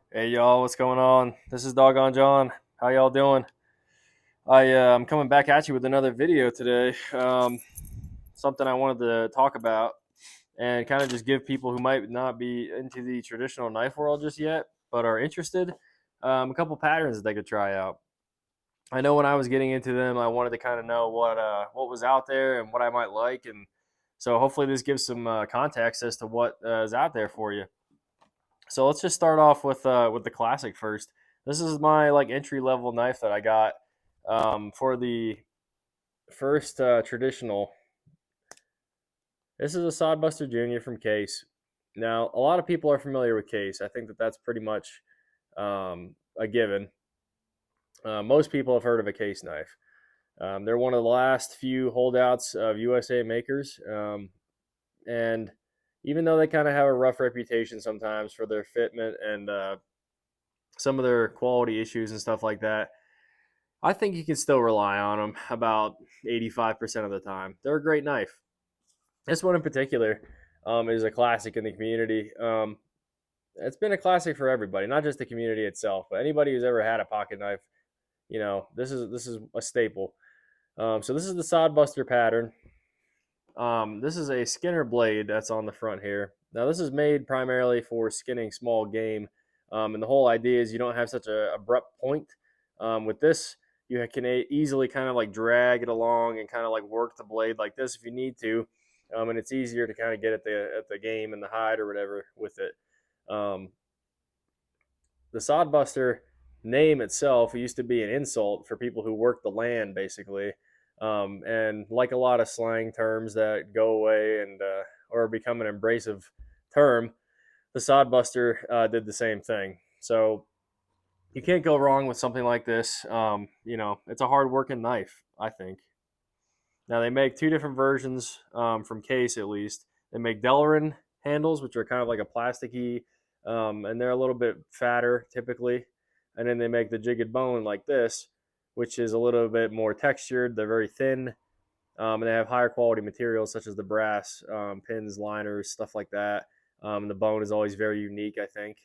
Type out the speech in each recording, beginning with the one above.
Hey y'all, what's going on? This is Doggone John. How y'all doing? I'm coming back at you with another video today. Something I wanted to talk about and kind of just give people who might not be into the traditional knife world just yet, but are interested, a couple patterns that they could try out. I know when I was getting into them, I wanted to kind of know what was out there and what I might like, and so hopefully this gives some context as to what is out there for you. So let's just start off with the classic first. This is my like entry level knife that I got for the first traditional. This is a Sodbuster Junior from Case. Now, a lot of people are familiar with Case. I think that that's pretty much a given. Most people have heard of a Case knife. They're one of the last few holdouts of USA makers, and even though they kind of have a rough reputation sometimes for their fitment and some of their quality issues and stuff like that, I think you can still rely on them about 85% of the time. They're a great knife. This one in particular is a classic in the community. It's been a classic for everybody, not just the community itself, but anybody who's ever had a pocket knife. This is a staple. So this is the Sodbuster pattern. This is a Skinner blade that's on the front here. Now this is made primarily for skinning small game, and the whole idea is you don't have such a abrupt point. With this, you can easily kind of like drag it along and kind of like work the blade like this if you need to, and it's easier to kind of get at the game and the hide or whatever with it. Um, the Sodbuster name itself used to be an insult for people who work the land, basically. And like a lot of slang terms that go away and or become an abrasive term, the Sodbuster did the same thing. So you can't go wrong with something like this. It's a hard working knife, I think. Now they make two different versions from Case at least. They make Delrin handles, which are kind of like a plasticky, and they're a little bit fatter typically. And then they make the jigged bone like this, which is a little bit more textured. They're very thin, and they have higher quality materials such as the brass pins, liners, stuff like that. The bone is always very unique, I think.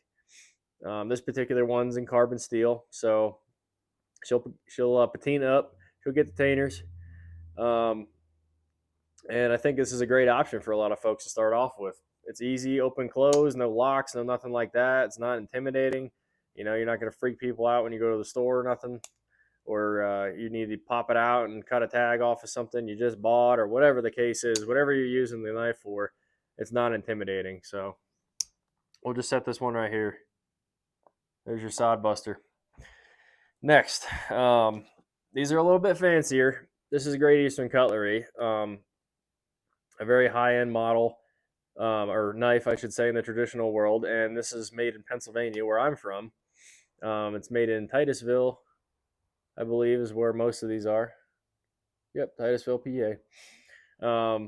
This particular one's in carbon steel, so she'll patina up. She'll get the tainers. Um, and I think this is a great option for a lot of folks to start off with. It's easy, open, close, no locks, no nothing like that. It's not intimidating. You're not going to freak people out when you go to the store or nothing, or you need to pop it out and cut a tag off of something you just bought, or whatever the case is, whatever you're using the knife for, it's not intimidating. So we'll just set this one right here. There's your sod buster. Next, these are a little bit fancier. This is Great Eastern Cutlery. A very high end model, or knife, I should say, in the traditional world. And this is made in Pennsylvania, where I'm from. It's made in Titusville, I believe, is where most of these are. Yep, Titusville, PA.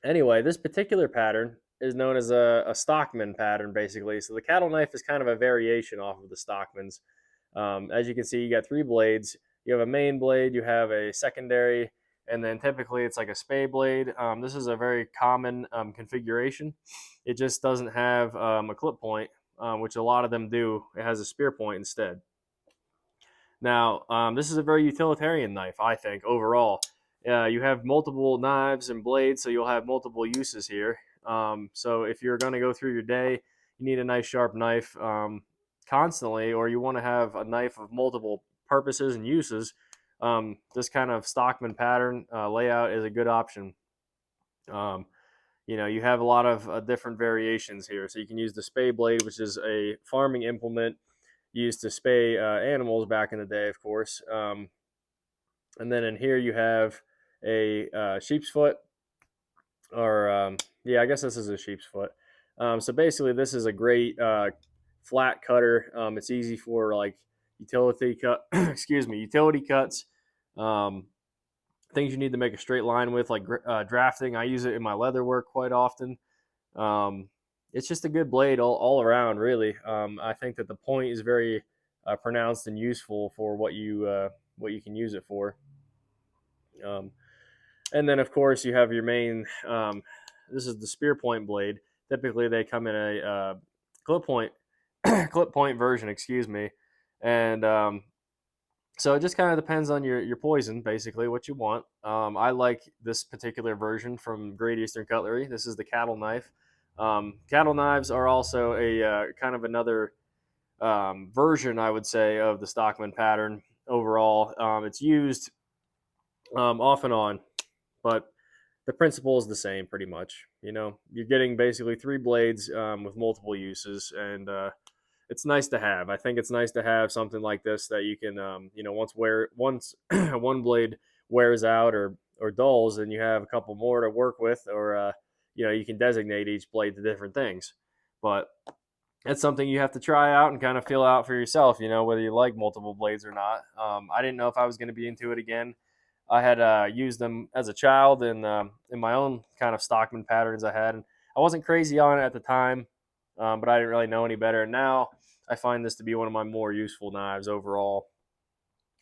Anyway, this particular pattern is known as a Stockman pattern, basically. So the cattle knife is kind of a variation off of the Stockmans. As you can see, you got three blades. You have a main blade, you have a secondary, and then typically it's like a spay blade. This is a very common configuration. It just doesn't have a clip point, which a lot of them do. It has a spear point instead. Now, this is a very utilitarian knife, I think, overall. You have multiple knives and blades, so you'll have multiple uses here. So if you're going to go through your day, you need a nice sharp knife constantly, or you want to have a knife of multiple purposes and uses. This kind of Stockman pattern layout is a good option. Um, you have a lot of different variations here. So you can use the spay blade, which is a farming implement used to spay animals back in the day, of course. And then in here you have a sheep's foot, or yeah, I guess this is a sheep's foot. So basically, this is a great flat cutter. It's easy for like utility cut, excuse me, utility cuts. Um, Things you need to make a straight line with, like drafting. I use it in my leather work quite often. Um, it's just a good blade all around, really. I think that the point is very pronounced and useful for what you can use it for. Um, and then, of course, you have your main. This is the spear point blade. Typically, they come in a clip point clip point version, excuse me. And so it just kind of depends on your poison, basically, what you want. I like this particular version from Great Eastern Cutlery. This is the cattle knife. Cattle knives are also a kind of another version, I would say, of the Stockman pattern overall. It's used off and on, but the principle is the same pretty much. You know, you're getting basically three blades with multiple uses, and it's nice to have. I think it's nice to have something like this that you can, once one blade wears out or dulls, and you have a couple more to work with, or you can designate each blade to different things. But it's something you have to try out and kind of feel out for yourself. You know, whether you like multiple blades or not. I didn't know if I was going to be into it again. I had used them as a child in my own kind of Stockman patterns I had. And I wasn't crazy on it at the time, but I didn't really know any better. And now I find this to be one of my more useful knives overall.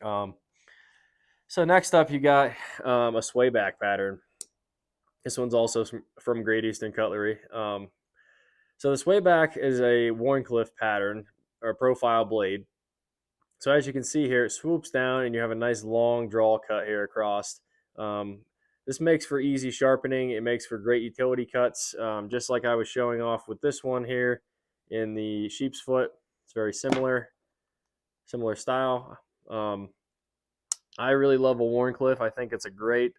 Um, so next up, you got a Swayback pattern. This one's also from Great Eastern Cutlery. So the Swayback is a Warncliffe pattern or a profile blade. So as you can see here, it swoops down and you have a nice long draw cut here across. Um, this makes for easy sharpening. It makes for great utility cuts, just like I was showing off with this one here in the sheep's foot. It's very similar style. I really love a Warncliffe. I think it's a great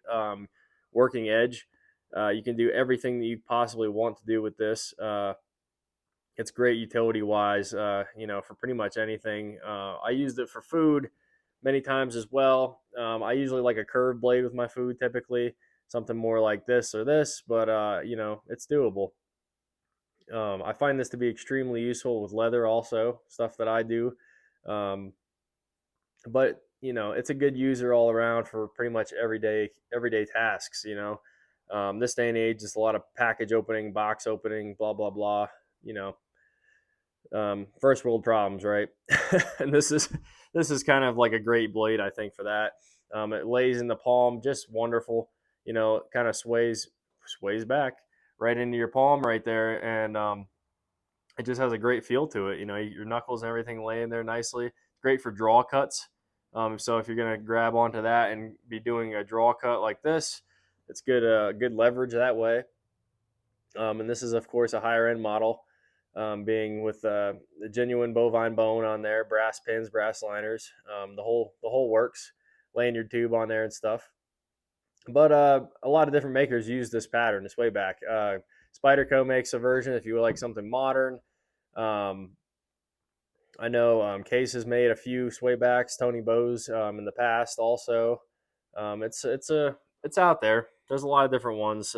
working edge. You can do everything that you possibly want to do with this. It's great utility wise, for pretty much anything. I used it for food many times as well. I usually like a curved blade with my food, typically something more like this or this, but it's doable. I find this to be extremely useful with leather, also stuff that I do. Um, but it's a good user all around for pretty much everyday tasks. This day and age, just a lot of package opening, box opening, blah blah blah. You know, first world problems, right? And this is kind of like a great blade, I think, for that. It lays in the palm just wonderful. Kind of sways back right into your palm right there, and it just has a great feel to it. Your knuckles and everything laying there nicely. Great for draw cuts. So if you're gonna grab onto that and be doing a draw cut like this, it's good leverage that way. And this is, of course, a higher end model, being with the genuine bovine bone on there, brass pins, brass liners, the whole works, lanyard tube on there and stuff. But a lot of different makers use this pattern this way back. Spyderco makes a version if you would like something modern. Um, I know Case has made a few swaybacks, Tony Bowes in the past also. It's out there. There's a lot of different ones.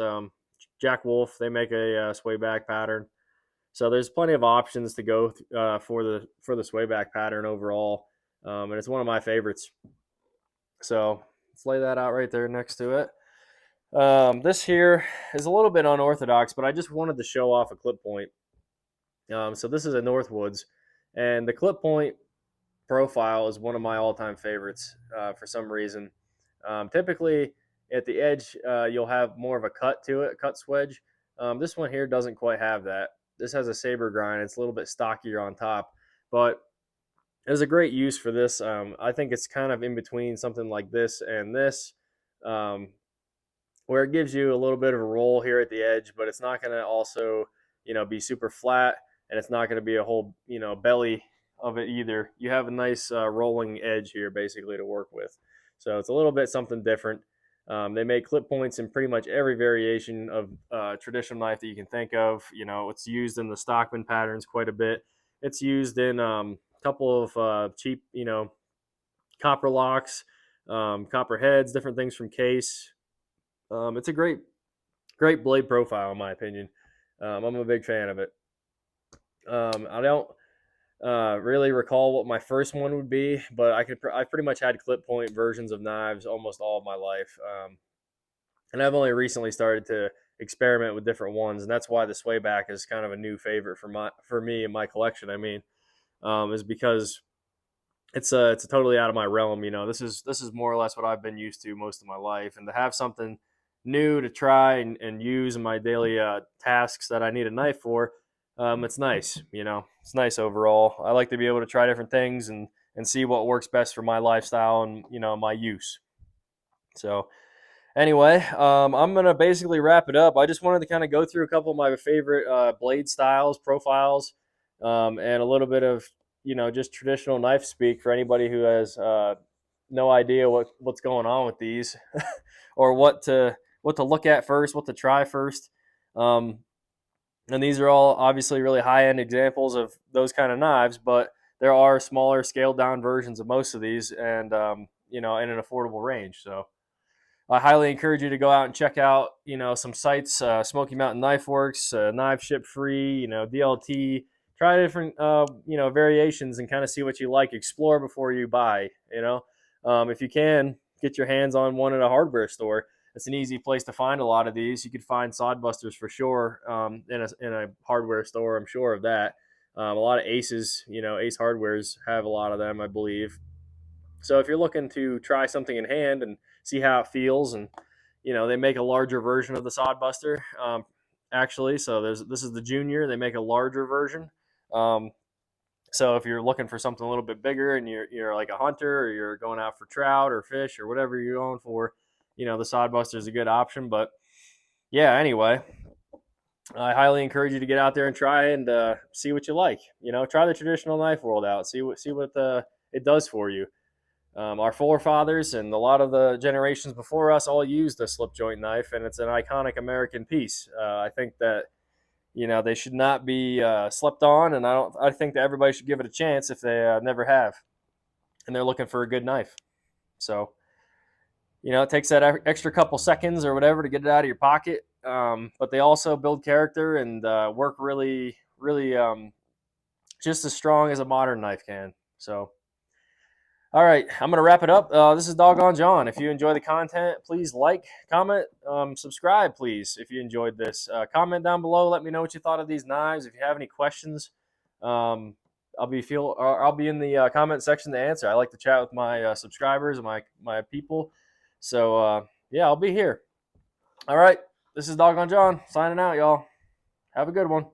Jack Wolf, they make a swayback pattern. So there's plenty of options to go for the swayback pattern overall, and it's one of my favorites. So let's lay that out right there next to it. This here is a little bit unorthodox, but I just wanted to show off a clip point. So this is a Northwoods, and the clip point profile is one of my all-time favorites for some reason. Typically, at the edge, you'll have more of a cut to it, a cut swedge. This one here doesn't quite have that. This has a saber grind. It's a little bit stockier on top, but there's a great use for this. I think it's kind of in between something like this and this, um, where it gives you a little bit of a roll here at the edge, but it's not going to also, be super flat, and it's not going to be a whole, belly of it either. You have a nice rolling edge here basically to work with. So it's a little bit something different. They make clip points in pretty much every variation of traditional knife that you can think of. It's used in the Stockman patterns quite a bit. It's used in a couple of cheap, copper locks, copper heads, different things from Case. It's a great blade profile in my opinion. I'm a big fan of it. I don't really recall what my first one would be, but I pretty much had clip point versions of knives almost all of my life, and I've only recently started to experiment with different ones, and that's why the swayback is kind of a new favorite for me in my collection. I mean, is because it's totally out of my realm. This is more or less what I've been used to most of my life, and to have something new to try and use in my daily tasks that I need a knife for, it's nice. It's nice overall. I like to be able to try different things and see what works best for my lifestyle and my use. So anyway, I'm gonna basically wrap it up. I just wanted to kind of go through a couple of my favorite blade styles, profiles, and a little bit of just traditional knife speak for anybody who has no idea what's going on with these, or what to look at first, what to try first. Um, and these are all obviously really high end examples of those kind of knives, but there are smaller, scaled down versions of most of these, and in an affordable range. So I highly encourage you to go out and check out, some sites, Smoky Mountain Knife Works, Knife Ship Free, DLT. Try different, variations and kind of see what you like. Explore before you buy. If you can get your hands on one at a hardware store, it's an easy place to find a lot of these. You could find sodbusters for sure in a hardware store. I'm sure of that. A lot of Aces, Ace Hardwares have a lot of them, I believe. So if you're looking to try something in hand and see how it feels, and they make a larger version of the sodbuster, actually. So this is the junior. They make a larger version. Um, so if you're looking for something a little bit bigger and you're like a hunter, or you're going out for trout or fish or whatever you're going for, the sodbuster is a good option. But yeah, anyway, I highly encourage you to get out there and try and see what you like. Try the traditional knife world out. See what it does for you. Our forefathers and a lot of the generations before us all used a slip joint knife, and it's an iconic American piece. I think that they should not be slept on, and I think that everybody should give it a chance if they never have, and they're looking for a good knife. So it takes that extra couple seconds or whatever to get it out of your pocket, but they also build character and work really, really just as strong as a modern knife can. So. All right, I'm going to wrap it up. This is Doggone John. If you enjoy the content, please like, comment, subscribe, please, if you enjoyed this. Comment down below. Let me know what you thought of these knives. If you have any questions, I'll be in the comment section to answer. I like to chat with my subscribers and my people. So, yeah, I'll be here. All right, this is Doggone John signing out, y'all. Have a good one.